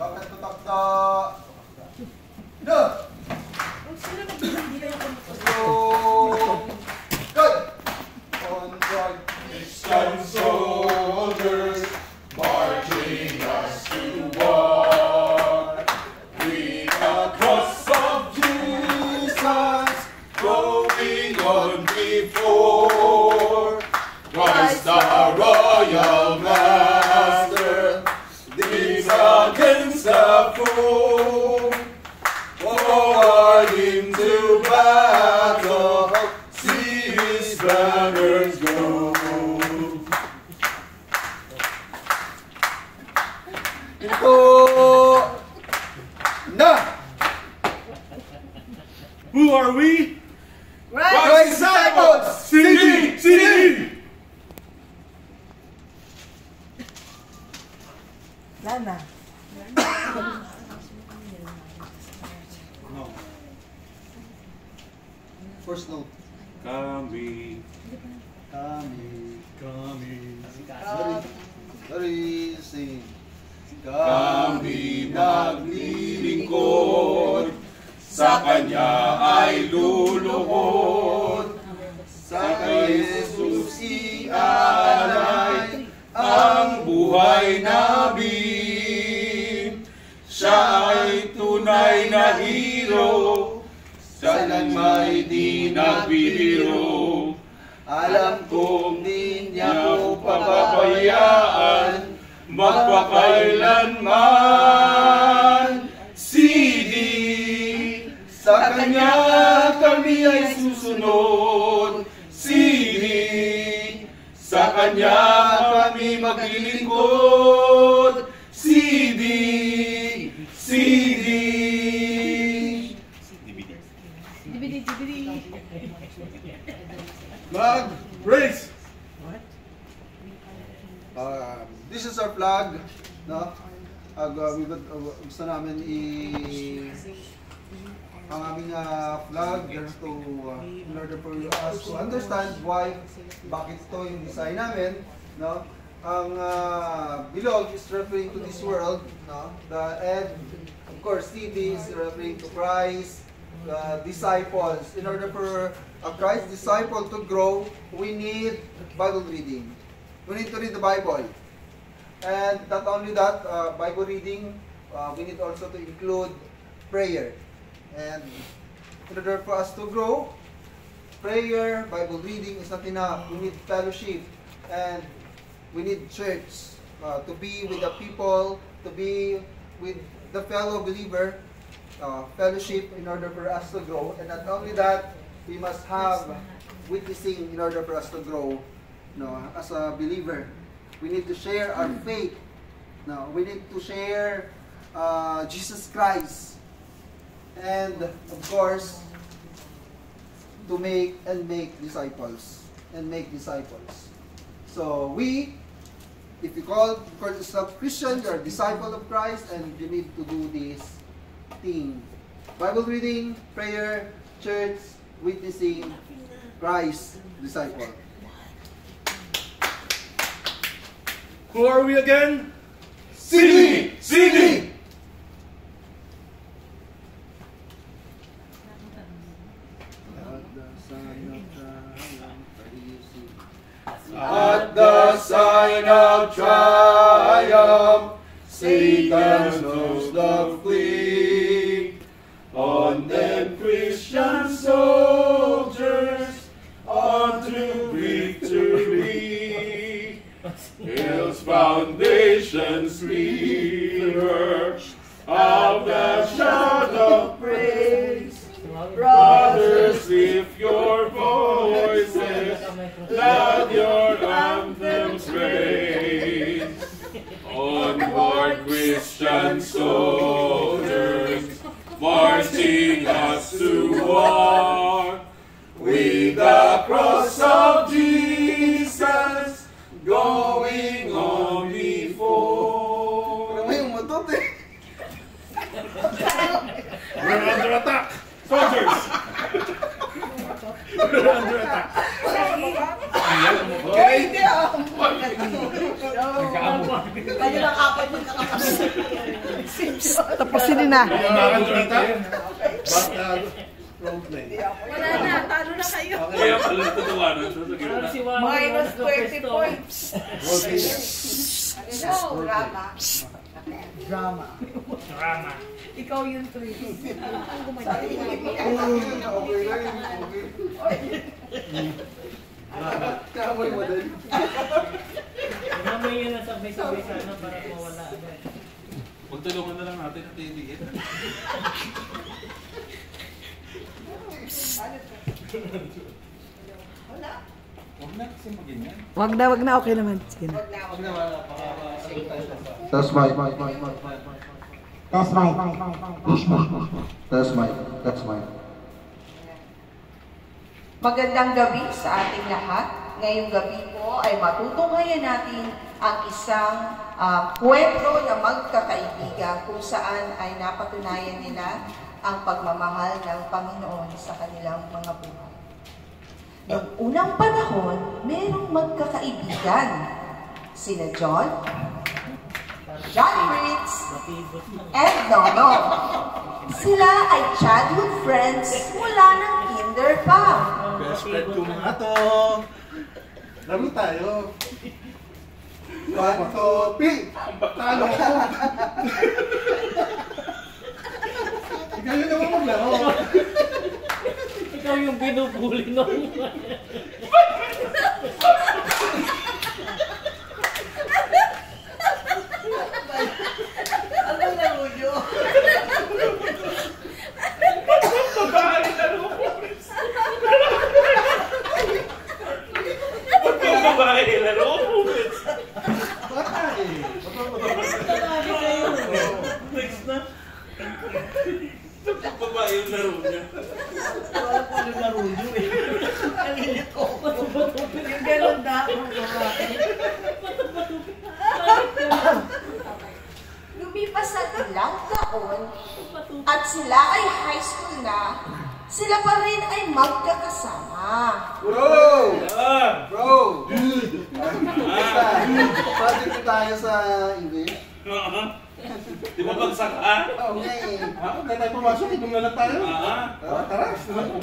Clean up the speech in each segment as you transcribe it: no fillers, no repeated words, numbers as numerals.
Bakit tutakda? No! Good! On guard. Christian soldiers marching us to war. With the cross of Jesus going on before. Christ our royal master leads against the foe. Forward into battle, see his banners go. Ito na! Who are we? Christ disciples! Sing! Sing! Lana. No. First note. Kami. Sorry, sing. Kami naglilingkod, sa Kanya ay luluhod. Sa kay Jesus ialay ang buhay namin. Siya ay tunay na hero, saan may di nagbibiro. Alam kong di niya ko papabayaan, magpakailanman. CD, sa Kanya kami ay susunod. CD, sa Kanya kami maglilingkod. CD, CD. Mag-raise! This is our flag, no? Gusto namin ang aming flag in order for us to understand bakit ito yung design namin, no? Ang bilog is referring to this world, no? And of course, CD is referring to Christ, disciples. In order for a Christ disciple to grow, we need Bible reading. We need to read the Bible. And not only that, Bible reading, we need also to include prayer. And in order for us to grow, prayer, Bible reading is not enough. We need fellowship. And we need church to be with the people, to be with the fellow believer, fellowship in order for us to grow. And not only that, we must have witnessing in order for us to grow, as a believer. We need to share our faith. We need to share Jesus Christ. And of course, to make disciples. So if you call yourself Christian, you're a disciple of Christ, and you need to do this thing. Bible reading, prayer, church, witnessing, Christ, disciple. Who are we again? CD! CD! At the sign of triumph, Satan's foes the flee. On them Christian soldiers, on to victory. Hill's foundations leader of the shout of praise. Brothers, lift your voices, loud your anthems raise. Onward, Christian soldiers, marching us to war. With the cross of Jesus going on before. We're under attack! Soldiers! We're under attack! Kayo lang apat magkakapatid. Tapusin din na. Bakit kita? Roleplay. Wala na, talo na kayo. Kaya pala tutuwanan siya sa gitna. Minus 20 points. Roleplay. No, drama. Drama. Ikaw yung 3. Okay lang. Kamoy mo din. Mamay yun na sabay-sabay sana para mawala agad. Magtulungan na lang natin at itigit. Huwag na kasi mag-ganyan. Wag na, okay naman. Sige na. That's mic. That's mic. Magandang gabi sa ating lahat. Ngayong gabi po ay matutunghayan natin ang isang kwento ng magkakaibigan kung saan ay napatunayan nila ang pagmamahal ng Panginoon sa kanilang mga buhay. Noong unang panahon, merong magkakaibigan. Sina John Fritz, and Nono. Sila ay childhood friends mula ng kinder pa. Best friend ko mga to. Laro tayo. Patopi! Talo ko! Ikaw yun naman maglaro. Ikaw yung binubuli nung... Ano laro nyo? Babae, laro. Next na. Babae yung laro niya. Wala po yung laro nyo eh. Nalilito ko. Yung gano'n na akong babae. Lumipas ang ilang taon at sila ay high school na, sila pa rin ay magkakasama. Bro! Ah! Bro! Dude! Project tayo sa English. Di ba bagsak ka? Okay. Kaya tayo pumasok, inom na lang tayo. Ah! Tara.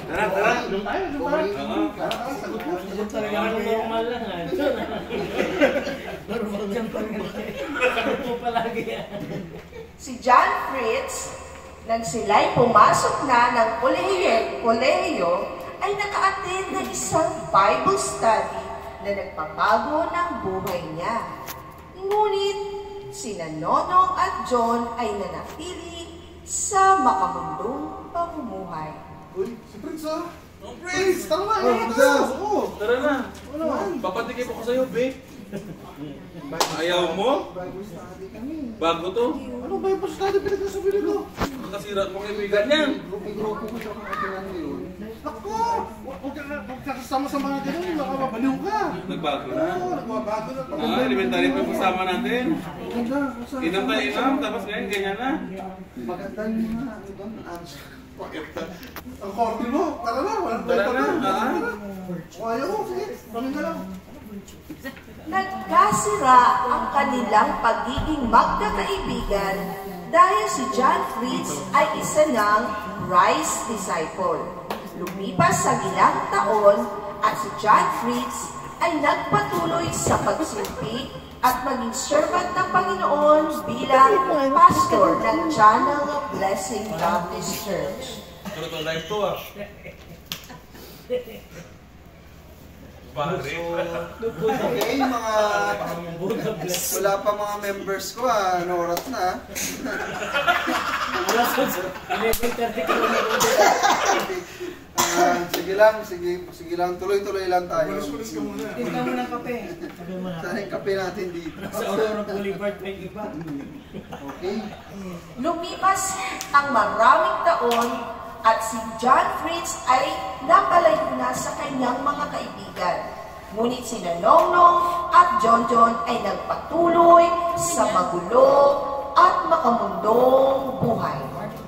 Tara. Inom tayo. Tara, sagot mo. Parang normal lang ha. Diyan pa rin. Ito palagi yan. Si John Fritz, nang sila'y pumasok na ng kolehiyo, ay naka-attend ng isang Bible study na nagpapago ng buhay niya. Ngunit, sina Nonong at John ay nanatili sa makamundong pamumuhay. Uy, si Prince ah. Oh, Prince! Tara na, Oh, inom Prince. tayo. Oo. Tara na. Papatikip ako sa'yo, be. Ayaw mo? Bible study kami. Bago to. Ano ba yung study pinagsasabi nito? Nakasira mo kaibigan yan. Grupo ko siya kung kailangan yun. Ako! Huwag ka kasama sa mga ganun, makababaliw ka. Nagbago na. Oo, nagbabago na. Elementary pa yung kasama natin. Maganda. Inam tayo inam, tapos ngayon ganyan na. Maganda yung mga ano doon. Pakita. Ang korte mo, tara na, walang Tara kwento na, na. ah. O ayaw mo, sige, kami na lang. Nagkasira ang kanilang pagiging magkakaibigan dahil si John Fritz ay isa ng Rice disciple. Lumipas ang ilang taon at si John Fritz ay nagpatuloy sa pagsilbi at maging servant ng Panginoon bilang pastor ng Channel of Blessing Baptist Church. Pero to live to ah. Pare. Okay, mga... Wala pa mga members ko ah. Ano oras na? Wala sa 11:30 ka na Sige lang. Tuloy-tuloy lang tayo. Malis ka muna. Tingnan mo ng kape. Sana yung kape natin dito. Sa Aurora Boulevard pa yung iba. Okay? Lumipas ang maraming taon at si John Fritz ay napalayo na sa kanyang mga kaibigan. Ngunit sina Nongnong at John ay nagpatuloy sa magulo at makamundong buhay.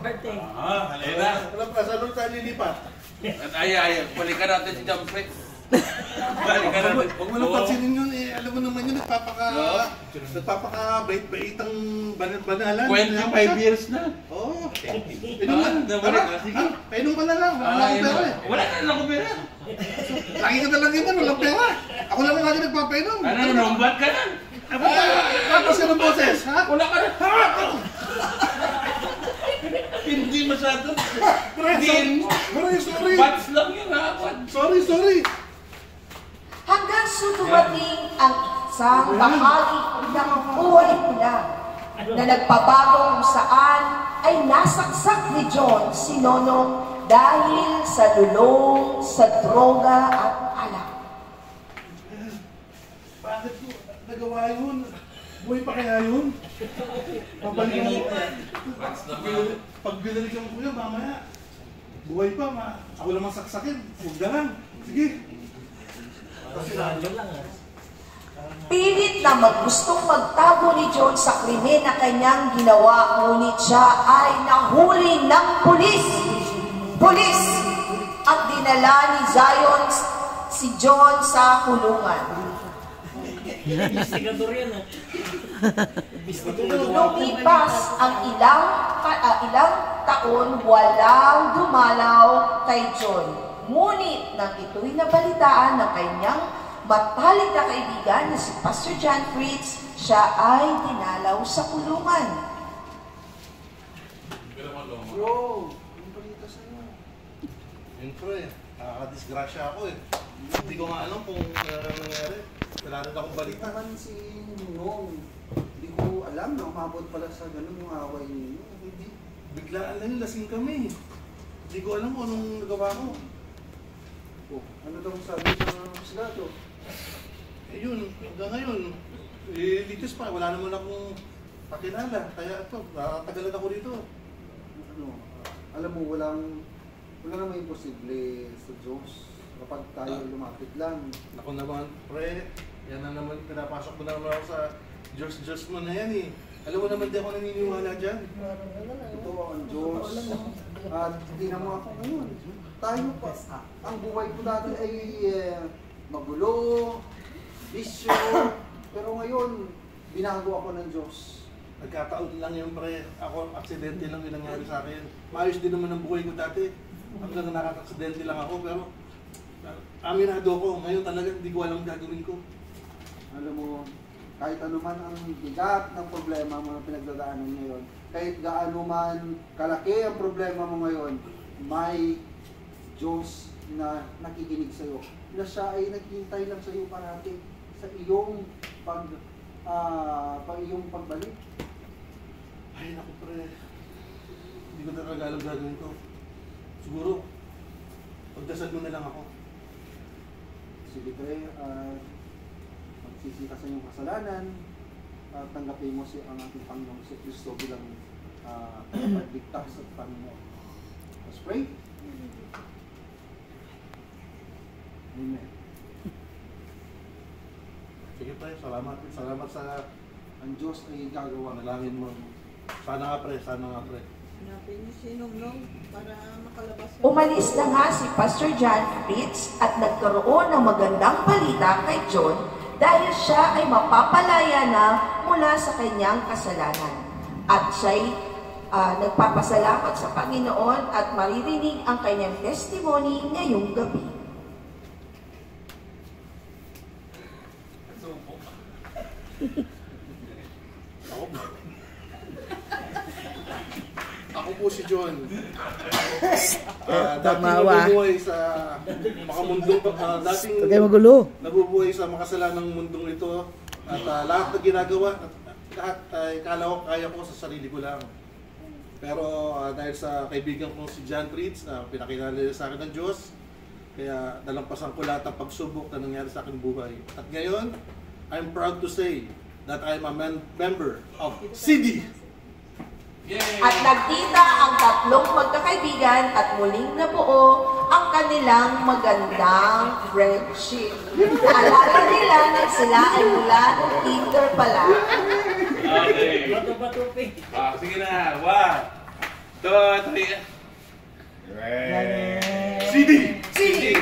Birthday. Halina. Alam ka, saan tayo lilipat? At ay, balikan natin si Jump Fritz. Balik ka naman. Huwag mo nang pansinin yun eh. Alam mo naman yun, nagpapaka-bait-baitang banalan. 25 years na. Oo. Ah, nabalik ka. Sige. Painom ka na lang. Wala na akong pera eh. Wala na lang ako pera. Lagi ka na lang yun, walang pera. Ako lang lagi nagpapainom. Ano, numbat ka na? Tapos ka ng boses, ha? Wala ka na. Hindi masyado. Sorry. Bats lang yun ha. Sorry. Hanggang sa dumating ang isang bahagi ng buhay nila na nagpabago kung saan ay nasaksak ni John si Nonong dahil sa lulong, sa droga at alak. Bakit ko nagawa yun? Buhay pa kaya yun? Pabalikan mo. Pag binalikan ko yun, mamaya. Buhay pa, ako lamang saksakin. Huwag na lang. Sige. Pilit na gustong magtago ni John sa krimen na kanyang ginawa, ngunit siya ay nahuli ng pulis at dinala ni Zion si John sa kulungan. Investigador yan ah. Lumipas ang ilang taon, walang dumalaw kay John. Ngunit nang ito'y nabalitaan ng kanyang matalik na kaibigan na si Pastor John Fritz, siya ay dinalaw sa kulungan. Bro, yung balita sa'yo. Yun pre, nakakadisgrasya ako eh. Hindi ko nga alam kung nangyari. Wala rin akong balita. Naman si Nong. Hindi ko alam na umabot pala sa ganun yung away niyo. Hindi. Biglaan lang yun, lasing kami. Hindi ko alam kung anong nagawa ko. Oh, ano daw sabi ng husgado? Eh yun, hanggang ngayon, litis pa. Wala naman akong pakilala. Kaya ito, nakatagalan ako dito. Ano, alam mo, wala namang imposible sa Diyos kapag tayo lumapit lang. Ako naman, pre, yan na naman, pinapasok ko na naman ako sa Diyos mo na yan eh. Alam mo naman, di ako naniniwala dyan. Ito ang Diyos. At tingnan mo ako ngayon. Tayo pa. Ang buhay ko dati ay magulo, bisyo. Pero ngayon, binago ako ng Diyos. Nagkataon lang yun, pre. Ako, aksidente lang yung nangyari sa akin. Maayos din naman ang buhay ko dati. Hanggang nakaka-aksidente lang ako, pero aminado ko. Ngayon talaga hindi ko alam gagawin ko. Alam mo, kahit ano man ang bigat ng problema mo na pinagdadaanan ngayon, kahit gaano man kalaki ang problema mo ngayon, may Diyos na nakikinig sa iyo. Na siya ay naghihintay lang sa iyo parati sa iyong pagbalik. Ay, naku pre. Hindi ko talaga alam gagawin ko. Siguro, pagdasal mo na lang ako. Sige pre, magsisi ka sa iyong kasalanan at tanggapin mo ang ating Panginoong si Kristo bilang pagligtas at Panginoon. Let's pray. Amen. Sige pre, salamat. Salamat sa Ang Diyos ay gagawa. panalangin mo. Sana nga pre. Hanapin niyo si Nonong para makalabas. Umalis na nga si Pastor John Fritz at nagkaroon ng magandang balita kay John dahil siya ay mapapalaya na mula sa kanyang kasalanan. At siya'y nagpapasalamat sa Panginoon at maririnig ang kanyang testimony ngayong gabi. Ako po si John. Dating Tamawa. nabubuhay sa makamundong, dating Huwag kayo magulo. nabubuhay sa makasalanang mundong ito. At lahat na ginagawa, lahat ay kala ko kaya ko sa sarili ko lang. Pero dahil sa kaibigan kong si John Fritz, pinakilala niya sa akin ng Diyos, kaya nalampasan ko lahat ng pagsubok na nangyari sa aking buhay. At ngayon, I'm proud to say that I'm a member of CD. At nagkita ang tatlong magkakaibigan at muling nabuo ang kanilang magandang friendship. Naalala nila na sila ay mula ng Tinder pala. Okay. Bato-batupin. Sige na. 1, 2, 3. CD! CD.